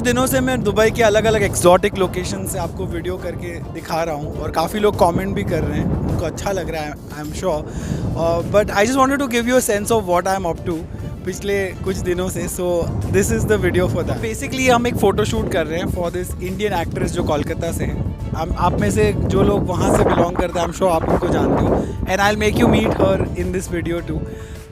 दिनों से मैं दुबई के अलग अलग एक्सोटिक लोकेशन से आपको वीडियो करके दिखा रहा हूँ और काफ़ी लोग कमेंट भी कर रहे हैं, उनको अच्छा लग रहा है, I am sure. But I just wanted to give you a sense of what I am up to पिछले कुछ दिनों से. So this is the video for that. Basically हम एक फ़ोटो शूट कर रहे हैं फॉर दिस इंडियन एक्ट्रेस जो कोलकाता से हैं. आप में से जो लोग वहाँ से बिलोंग करते हैं, आई एम श्योर आप उनको जानते हो, and I will make you meet her in this video too.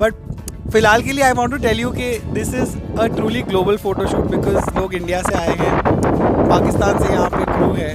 But फिलहाल के लिए I want to tell you कि this is a truly global photo shoot because लोग इंडिया से आए हैं, पाकिस्तान से यहाँ पे क्रू है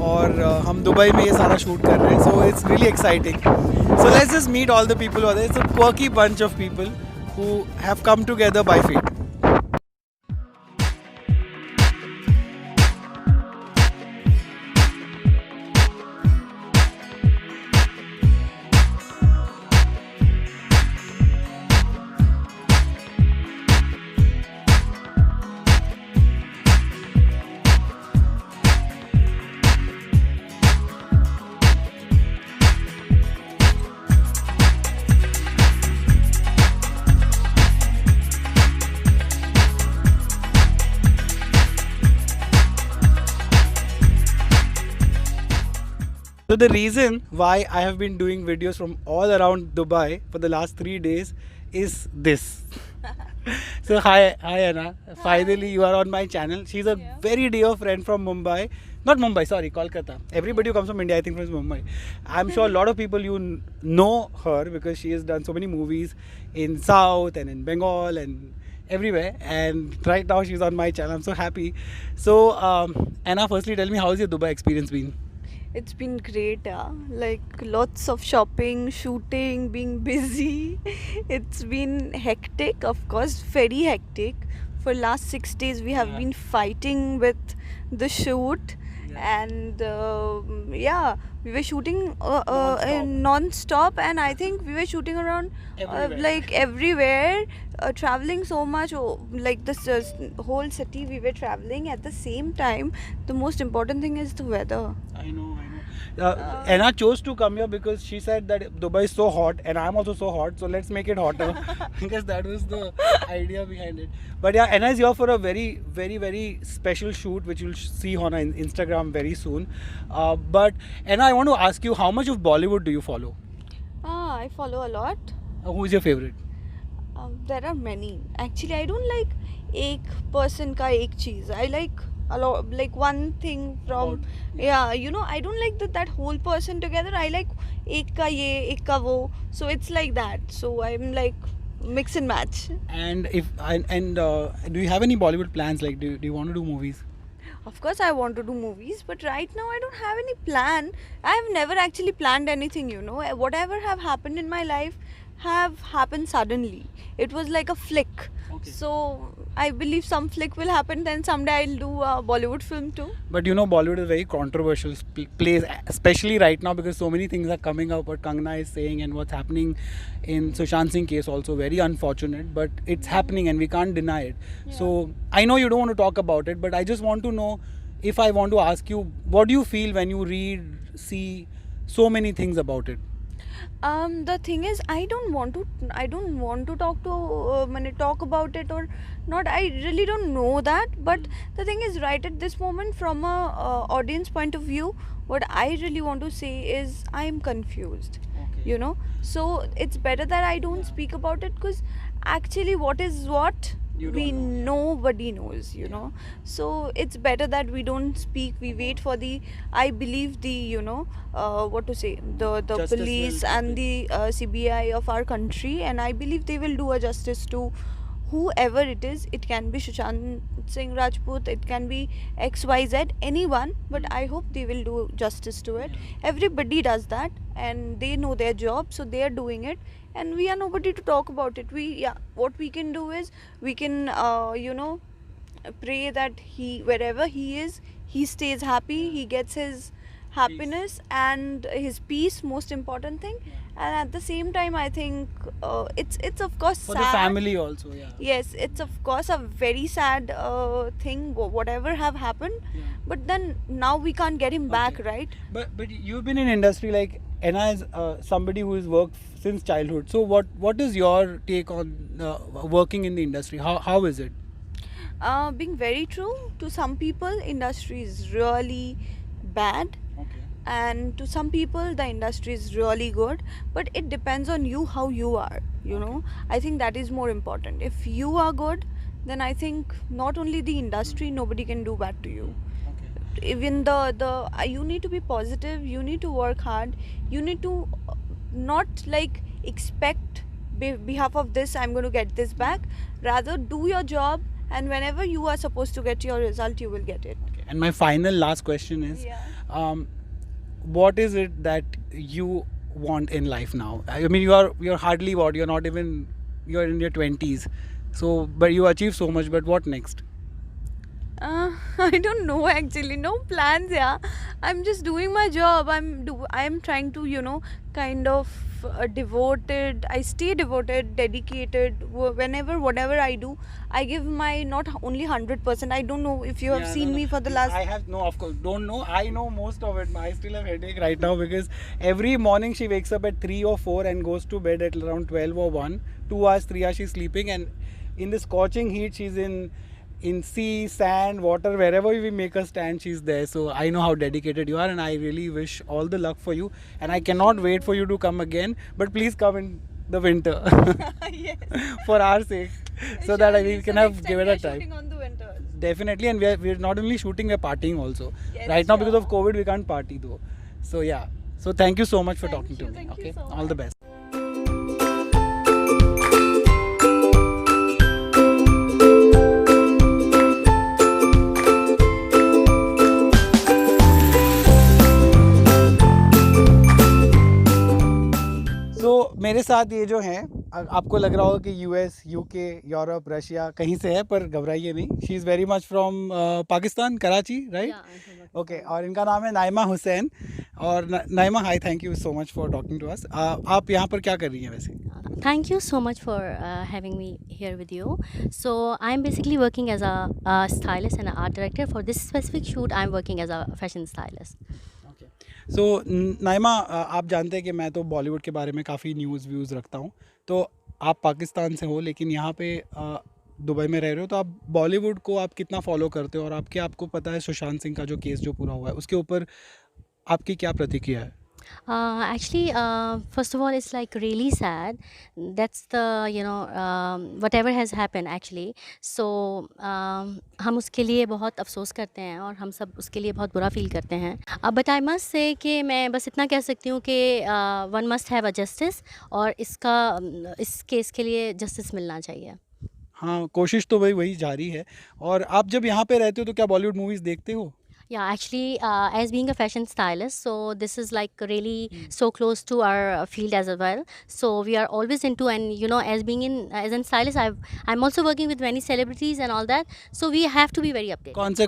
और हम दुबई में ये सारा शूट कर रहे हैं. So it's really exciting. So let's just meet all the people. It's a quirky bunch of people who have come together by fate. So the reason why I have been doing videos from all around Dubai for the last 3 days is this. So hi Anna. Finally you are on my channel. She's a very dear friend from Mumbai. Not Mumbai, sorry, Kolkata. Everybody who comes from India I think from Mumbai. I'm sure a lot of people know her because she has done so many movies in South and in Bengal and everywhere, and right now she's on my channel. I'm so happy. So Anna, firstly tell me, how has your Dubai experience been? It's been great, like lots of shopping, shooting, being busy. It's been hectic, of course, very hectic. For last 6 days we have been fighting with the shoot, and we were shooting non-stop, and I think we were shooting around like everywhere, traveling so much, like this whole city we were traveling at the same time. The most important thing is the weather. I know. Anna chose to come here because she said that Dubai is so hot and I'm also so hot, so let's make it hotter. I guess that was the idea behind it. But yeah, Anna is here for a very, very, very special shoot which you'll see on Instagram very soon. But Anna, I want to ask you, how much of Bollywood do you follow? I follow a lot. Who is your favorite? There are many. Actually, I don't like एक person का एक चीज़. I like a lot, like one thing from I don't like that whole person together. I like एक का ये, एक का वो. So it's like that. So I'm like mix and match. And do you have any Bollywood plans? Like, do you want to do movies? Of course I want to do movies, but right now I don't have any plan. I have never actually planned anything, whatever have happened in my life have happened suddenly. It was like a flick. Okay. So I believe some flick will happen, then someday I'll do a Bollywood film too. But Bollywood is very controversial place, especially right now, because so many things are coming up what Kangana is saying and what's happening in Sushant Singh case also. Very unfortunate, but it's happening and we can't deny it. So I know you don't want to talk about it, but I just want to know, if I want to ask you, what do you feel when you see so many things about it? The thing is, I don't want to talk about it or not. I really don't know that. But the thing is, right at this moment, from a audience point of view, what I really want to say is I am confused. Okay. So it's better that I don't speak about it, because actually what is what nobody knows, so it's better that we don't speak. We wait for I believe the the police and the CBI of our country, and I believe they will do a justice to whoever it is. It can be Sushant Singh Rajput, it can be XYZ, anyone, but I hope they will do justice to it. Everybody does that and they know their job, so they are doing it, and we are nobody to talk about it. What we can do is we can pray that wherever he is, he stays happy, he gets his happiness and his peace, most important thing. And at the same time, I think it's of course for sad. the family also. Yes, it's of course a very sad thing, whatever have happened. But then now we can't get him back, right? But you've been in industry, like Anna is somebody who has worked since childhood. So what is your take on working in the industry? How is it? Being very true, to some people industry is really bad, Okay. and to some people the industry is really good, but it depends on you, how you are, you know. I think that is more important. If you are good, then I think not only the industry, nobody can do bad to you. Okay. Even the you need to be positive, you need to work hard, you need to not like expect behalf of this I'm going to get this back. Rather do your job, and whenever you are supposed to get your result, you will get it. Okay. And my final last question is, um, what is it that you want in life now? I mean, you're hardly what, you're not even, you're in your 20s, so but you achieve so much. But what next? I don't know actually. No plans, yeah. I'm just doing my job. I'm trying to, you know, kind of devoted. I stay devoted, dedicated. Whenever whatever I do, I give my not only 100%. I don't know if you have Yeah, seen me for the last. I have no, of course, don't know. I know most of it. I still have headache right now because every morning she wakes up at 3 or 4 and goes to bed at around 12 or 1. 2 hours, 3 hours she's sleeping, and in the scorching heat she's in sea, sand, water, wherever we make her stand, she's there. So I know how dedicated you are, and I really wish all the luck for you. And I cannot wait for you to come again. But please come in the winter Yes. for our sake, so that Surely. we can So have next give time it a we are try. shooting on the winters. Definitely, and we're not only shooting, we're partying also. Yes, Right now, because sure. of COVID, we can't party though. So yeah. So thank you so much for Thank talking you, to me. thank you Okay, so all the much. best. तो मेरे साथ ये जो हैं, आपको लग रहा होगा कि यूएस, यूके, यूरोप, रशिया कहीं से है, पर घबराइए नहीं. She is very much from Pakistan, Karachi, right? Okay. और इनका नाम है नाइमा हुसैन. और Naima, hi, thank you so much for talking to us. आप यहाँ पर क्या कर रही हैं वैसे? Thank you so much for having me here with you. So I'm basically working as a stylist and an art director. For this specific shoot, I'm working as a fashion stylist. सो नाइमा, आप जानते हैं कि मैं तो बॉलीवुड के बारे में काफ़ी न्यूज़ व्यूज़ रखता हूँ. तो आप पाकिस्तान से हो, लेकिन यहाँ पे दुबई में रह रहे हो, तो आप बॉलीवुड को आप कितना फॉलो करते हो, और आपको पता है सुशांत सिंह का जो केस जो पूरा हुआ है, उसके ऊपर आपकी क्या प्रतिक्रिया है? Actually, first of all, it's like really sad. That's the whatever has happened actually. So हम उसके लिए बहुत अफसोस करते हैं और हम सब उसके लिए बहुत बुरा फील करते हैं. बट आई मस्ट से कि मैं बस इतना कह सकती हूँ कि one must have a justice, और इस केस के लिए जस्टिस मिलना चाहिए. हाँ, कोशिश तो वही जारी है. और आप जब यहाँ पे रहते हो तो क्या बॉलीवुड मूवीज़ देखते हो? Yeah, actually, as being a fashion stylist, so this is like really so close to our field as well. So we are always into, and as being as a stylist, I'm also working with many celebrities and all that. So we have to be very updated. कौन से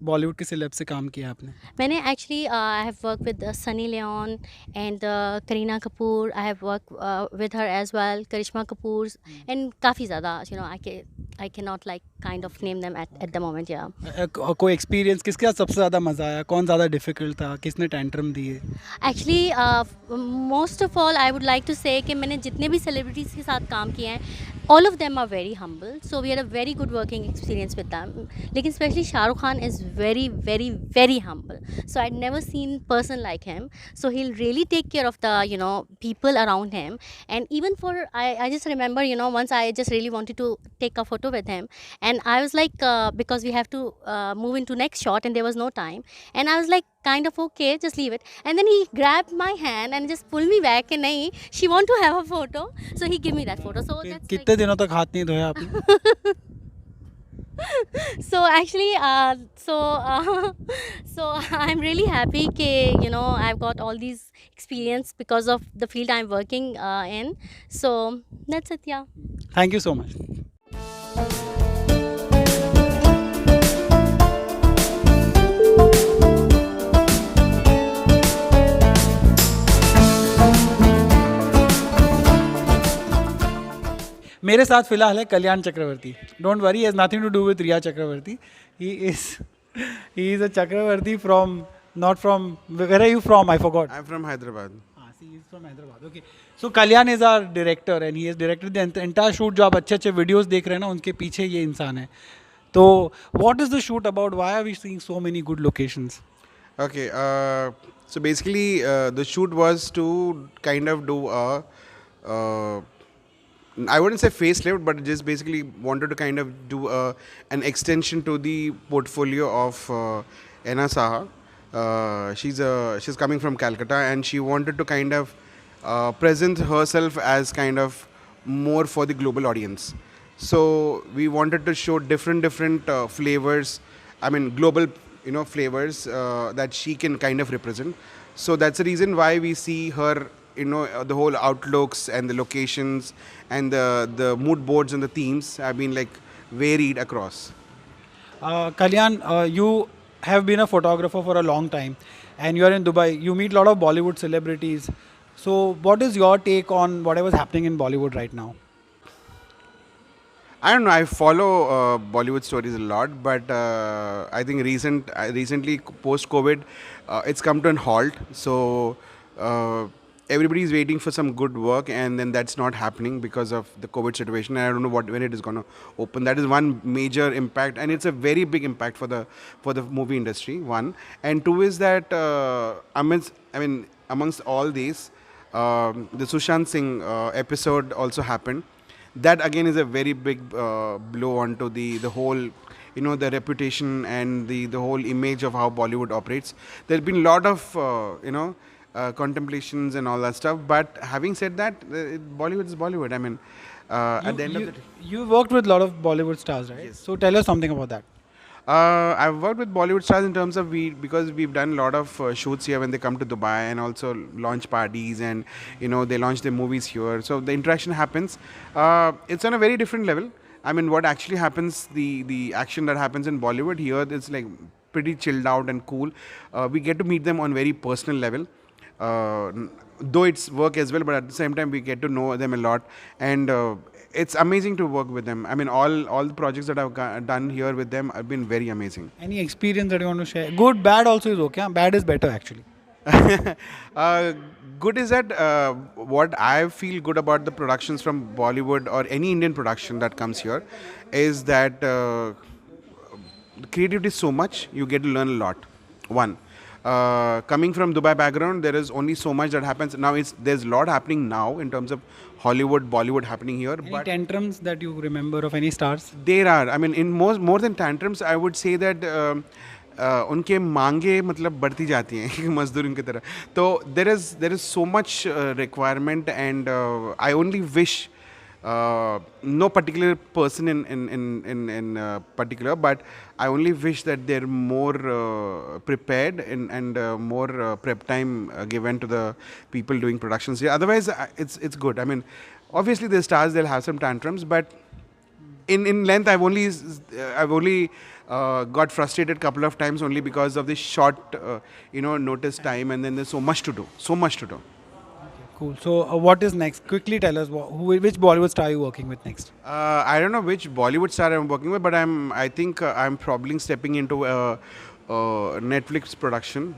बॉलीवुड के celeb से काम किया आपने? मैंने actually I have worked with Sunny Leon and Kareena Kapoor. I have worked with her as well, Karishma Kapoor, and काफ़ी ज़्यादा. I cannot like kind of name them at the moment. Yeah. कोई experience किसके साथ सबसे ज़्यादा मज़ा आया? कौन ज़्यादा डिफ़िकल्ट था? किसने टेंट्रम दिए? Actually, most of all, I would like to say कि मैंने जितने भी celebrities के साथ काम किए हैं, all of them are very humble. So we had a very good working experience with them. लेकिन especially Shahrukh Khan is very, very, very humble. So I'd never seen person like him. So he'll really take care of the people around him. And even I just remember once I just really wanted to take a photo with him, and I was like because we have to move into next shot and there was no time, and I was like kind of okay, just leave it. And then he grabbed my hand and just pulled me back, and nahi, she want to have a photo, so he give me that photo. So that's like, कितने दिनों तक हाथ नहीं धोया आपने? so actually so I'm really happy कि I've got all these experience because of the field I'm working in. So that's it. Yeah. Thank you so much. मेरे साथ फिलहाल है Kalyan Chakraborty. Don't worry, has nothing to do with Rhea Chakraborty. He is a Chakraborty from, not from, where are you from? I forgot. I'm from Hyderabad. He is from Hyderabad. Okay. So Kalyan is our director and he has directed the entire shoot. जो आप अच्छे videos देख रहे हैं ना, उनके पीछे ये इंसान है. So, what is the shoot about? Why are we seeing so many good locations? Okay, so basically, the shoot was to kind of do a, I wouldn't say facelift, but just basically wanted to kind of do an extension to the portfolio of Enna Saha. She's coming from Calcutta, and she wanted to kind of present herself as kind of more for the global audience. So we wanted to show different flavors. I mean, global flavors that she can kind of represent. So that's the reason why we see her, the whole outlooks and the locations and the mood boards and the themes have been like varied across. Kalyan, you have been a photographer for a long time, and you are in Dubai. You meet a lot of Bollywood celebrities. So, what is your take on whatever's happening in Bollywood right now? I don't know. I follow Bollywood stories a lot, but I think recently post COVID, it's come to an halt. So everybody is waiting for some good work, and then that's not happening because of the COVID situation. And I don't know when it is going to open. That is one major impact, and it's a very big impact for the movie industry. One, and two is that amongst all these, the Sushant Singh episode also happened. That again is a very big blow onto the whole, the reputation and the whole image of how Bollywood operates. There's been a lot of contemplations and all that stuff. But having said that, Bollywood is Bollywood. I mean, at the end of the day, you worked with a lot of Bollywood stars, right? Yes. So, tell us something about that. I've worked with Bollywood stars in terms of because we've done a lot of shoots here when they come to Dubai, and also launch parties, and they launch their movies here. So the interaction happens. It's on a very different level. I mean, what actually happens, the action that happens in Bollywood here, is like pretty chilled out and cool. We get to meet them on very personal level. Though it's work as well, but at the same time we get to know them a lot, and it's amazing to work with them. I mean, all the projects that I've done here with them have been very amazing. Any experience that you want to share? Good, bad also is okay. Bad is better actually. Good is that what I feel good about the productions from Bollywood or any Indian production that comes here is that the creativity is so much, you get to learn a lot. One. Coming from Dubai background, there is only so much that happens. Now there's a lot happening now in terms of Hollywood, Bollywood happening here. Any But tantrums that you remember of any stars? there are, I mean, in more than tantrums, I would say that उनके मांगे मतलब बढ़ती जाती हैं मजदूर की तरह. तो there is so much requirement, and I only wish no particular person in particular, but I only wish that they're more prepared and more prep time given to the people doing productions here. Otherwise, it's good. I mean, obviously the stars, they'll have some tantrums, but in length, I've only got frustrated a couple of times only because of the short notice time, and then there's so much to do. Cool. So, what is next? Quickly tell us which Bollywood star are you working with next? I don't know which Bollywood star I'm working with, but I think I'm probably stepping into a Netflix production.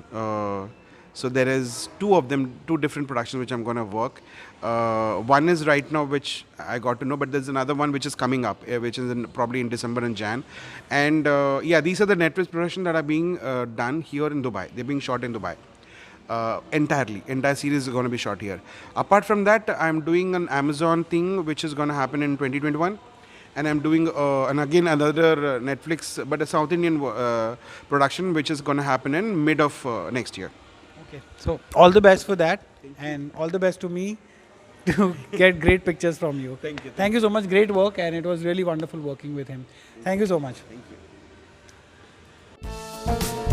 So there is two different productions which I'm going to work. One is right now, which I got to know, but there's another one which is coming up, which is probably in December and Jan. And these are the Netflix productions that are being done here in Dubai. They're being shot in Dubai. Entire series is going to be shot here. Apart from that, I'm doing an Amazon thing which is going to happen in 2021, and I'm doing and again another Netflix, but a South Indian production which is going to happen in mid of next year. Okay. So, all the best for that, and all the best to me to get great pictures from you. Thank you. Thank you so much. Great work, and it was really wonderful working with him. Thank you so much. Thank you.